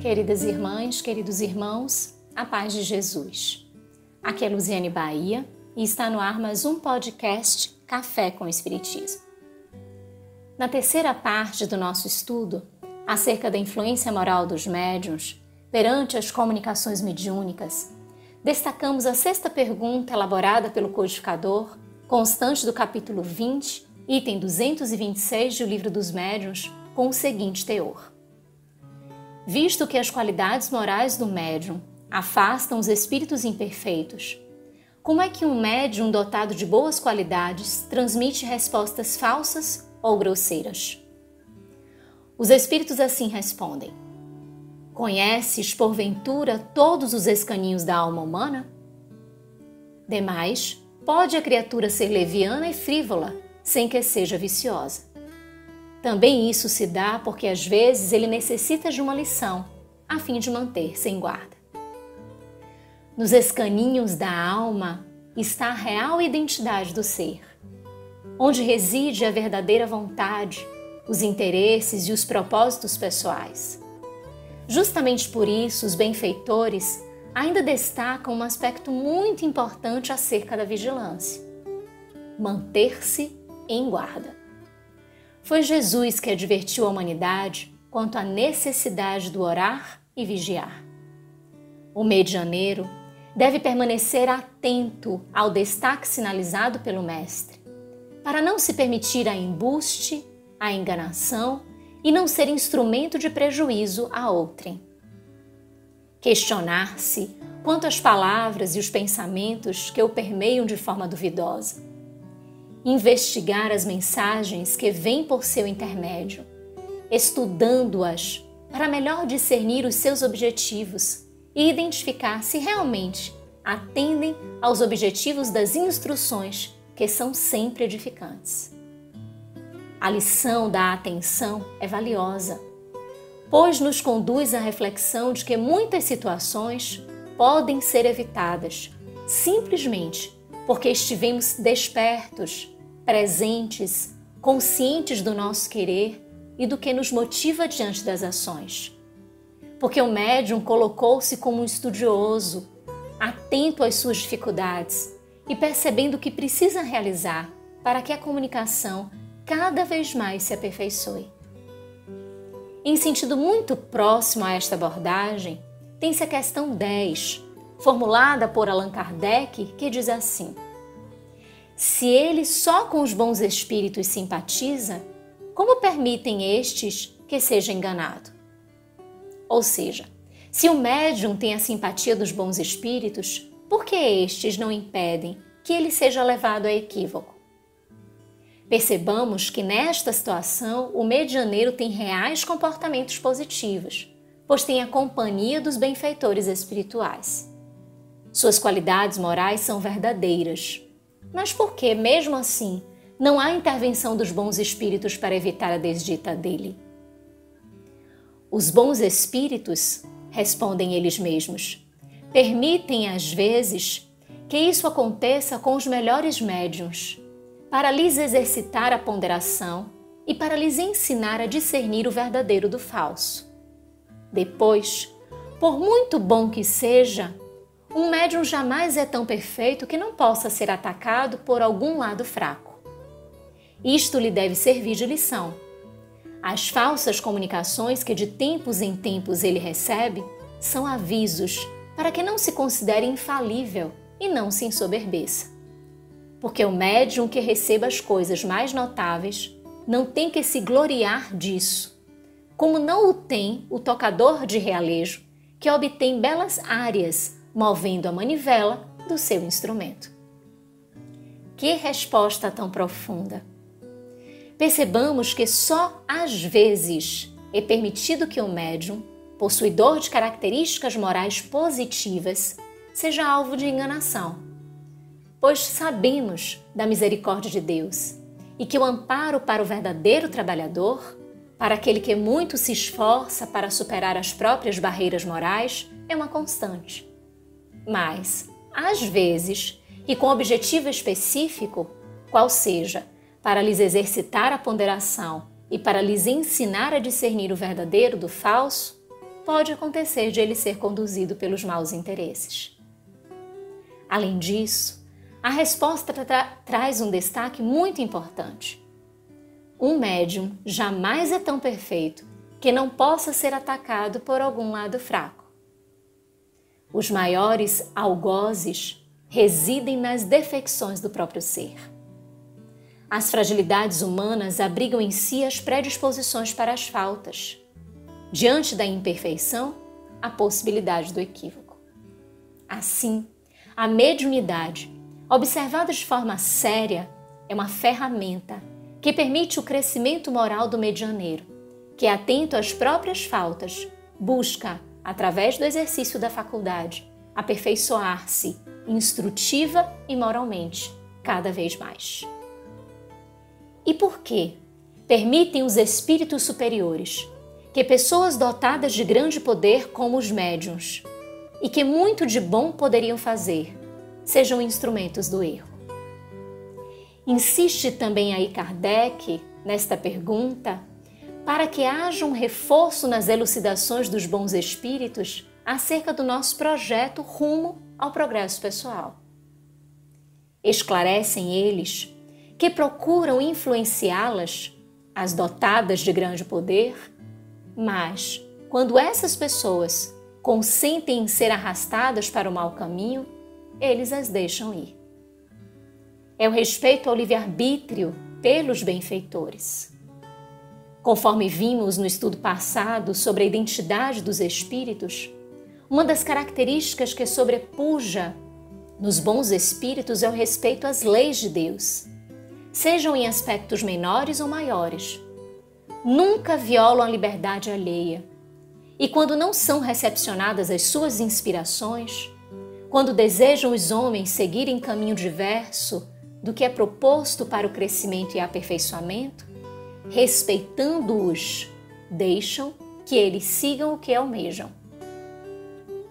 Queridas irmãs, queridos irmãos, a paz de Jesus. Aqui é Luziane Bahia e está no ar mais um podcast Café com Espiritismo. Na terceira parte do nosso estudo, acerca da influência moral dos médiuns perante as comunicações mediúnicas, destacamos a sexta pergunta elaborada pelo codificador, constante do capítulo 20, item 226 do Livro dos Médiuns, com o seguinte teor. Visto que as qualidades morais do médium afastam os espíritos imperfeitos, como é que um médium dotado de boas qualidades transmite respostas falsas ou grosseiras? Os espíritos assim respondem: conheces, porventura, todos os escaninhos da alma humana? Demais, pode a criatura ser leviana e frívola, sem que seja viciosa. Também isso se dá porque às vezes ele necessita de uma lição, a fim de manter-se em guarda. Nos escaninhos da alma está a real identidade do ser, onde reside a verdadeira vontade, os interesses e os propósitos pessoais. Justamente por isso, os benfeitores ainda destacam um aspecto muito importante acerca da vigilância: manter-se em guarda. Foi Jesus que advertiu a humanidade quanto à necessidade do orar e vigiar. O medianeiro deve permanecer atento ao destaque sinalizado pelo Mestre, para não se permitir a embuste, a enganação e não ser instrumento de prejuízo a outrem. Questionar-se quanto às palavras e os pensamentos que o permeiam de forma duvidosa. Investigar as mensagens que vêm por seu intermédio, estudando-as para melhor discernir os seus objetivos e identificar se realmente atendem aos objetivos das instruções, que são sempre edificantes. A lição da atenção é valiosa, pois nos conduz à reflexão de que muitas situações podem ser evitadas simplesmente porque estivemos despertos, presentes, conscientes do nosso querer e do que nos motiva diante das ações. Porque o médium colocou-se como um estudioso, atento às suas dificuldades e percebendo o que precisa realizar para que a comunicação cada vez mais se aperfeiçoe. Em sentido muito próximo a esta abordagem, tem-se a questão 10, formulada por Allan Kardec, que diz assim: se ele só com os bons espíritos simpatiza, como permitem estes que seja enganado? Ou seja, se o médium tem a simpatia dos bons espíritos, por que estes não impedem que ele seja levado a equívoco? Percebamos que nesta situação o medianeiro tem reais comportamentos positivos, pois tem a companhia dos benfeitores espirituais. Suas qualidades morais são verdadeiras, mas por que, mesmo assim, não há intervenção dos bons espíritos para evitar a desdita dele? Os bons espíritos, respondem eles mesmos, permitem às vezes que isso aconteça com os melhores médiuns, para lhes exercitar a ponderação e para lhes ensinar a discernir o verdadeiro do falso. Depois, por muito bom que seja, um médium jamais é tão perfeito que não possa ser atacado por algum lado fraco. Isto lhe deve servir de lição. As falsas comunicações que de tempos em tempos ele recebe são avisos para que não se considere infalível e não se ensoberbeça. Porque o médium que receba as coisas mais notáveis não tem que se gloriar disso, como não o tem o tocador de realejo, que obtém belas áreas movendo a manivela do seu instrumento. Que resposta tão profunda! Percebamos que só às vezes é permitido que o médium, possuidor de características morais positivas, seja alvo de enganação, pois sabemos da misericórdia de Deus e que o amparo para o verdadeiro trabalhador, para aquele que muito se esforça para superar as próprias barreiras morais, é uma constante. Mas, às vezes, e com objetivo específico, qual seja, para lhes exercitar a ponderação e para lhes ensinar a discernir o verdadeiro do falso, pode acontecer de ele ser conduzido pelos maus interesses. Além disso, a resposta traz um destaque muito importante. Um médium jamais é tão perfeito que não possa ser atacado por algum lado fraco. Os maiores algozes residem nas defecções do próprio ser. As fragilidades humanas abrigam em si as predisposições para as faltas. Diante da imperfeição, a possibilidade do equívoco. Assim, a mediunidade, observada de forma séria, é uma ferramenta que permite o crescimento moral do medianeiro, que, atento às próprias faltas, busca, através do exercício da faculdade, aperfeiçoar-se instrutiva e moralmente, cada vez mais. E por quê? Permitem os espíritos superiores que pessoas dotadas de grande poder como os médiuns, e que muito de bom poderiam fazer, sejam instrumentos do erro. Insiste também aí Kardec, nesta pergunta, para que haja um reforço nas elucidações dos bons espíritos acerca do nosso projeto rumo ao progresso pessoal. Esclarecem eles que procuram influenciá-las, as dotadas de grande poder, mas, quando essas pessoas consentem em ser arrastadas para o mau caminho, eles as deixam ir. É o respeito ao livre-arbítrio pelos benfeitores. Conforme vimos no estudo passado sobre a identidade dos espíritos, uma das características que sobrepuja nos bons espíritos é o respeito às leis de Deus, sejam em aspectos menores ou maiores. Nunca violam a liberdade alheia. E quando não são recepcionadas as suas inspirações, quando desejam os homens seguirem caminho diverso do que é proposto para o crescimento e aperfeiçoamento, respeitando-os, deixam que eles sigam o que almejam.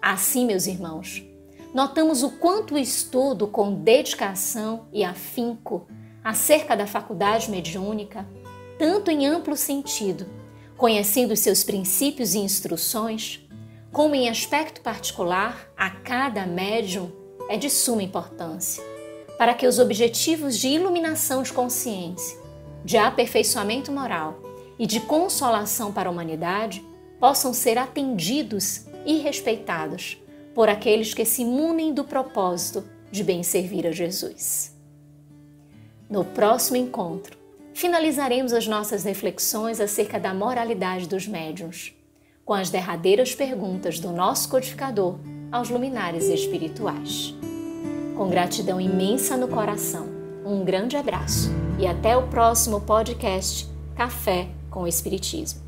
Assim, meus irmãos, notamos o quanto o estudo com dedicação e afinco acerca da faculdade mediúnica, tanto em amplo sentido, conhecendo os seus princípios e instruções, como em aspecto particular a cada médium, é de suma importância, para que os objetivos de iluminação de consciência, de aperfeiçoamento moral e de consolação para a humanidade possam ser atendidos e respeitados por aqueles que se munem do propósito de bem servir a Jesus. No próximo encontro, finalizaremos as nossas reflexões acerca da moralidade dos médiuns, com as derradeiras perguntas do nosso codificador aos luminares espirituais. Com gratidão imensa no coração, um grande abraço e até o próximo podcast Café com o Espiritismo.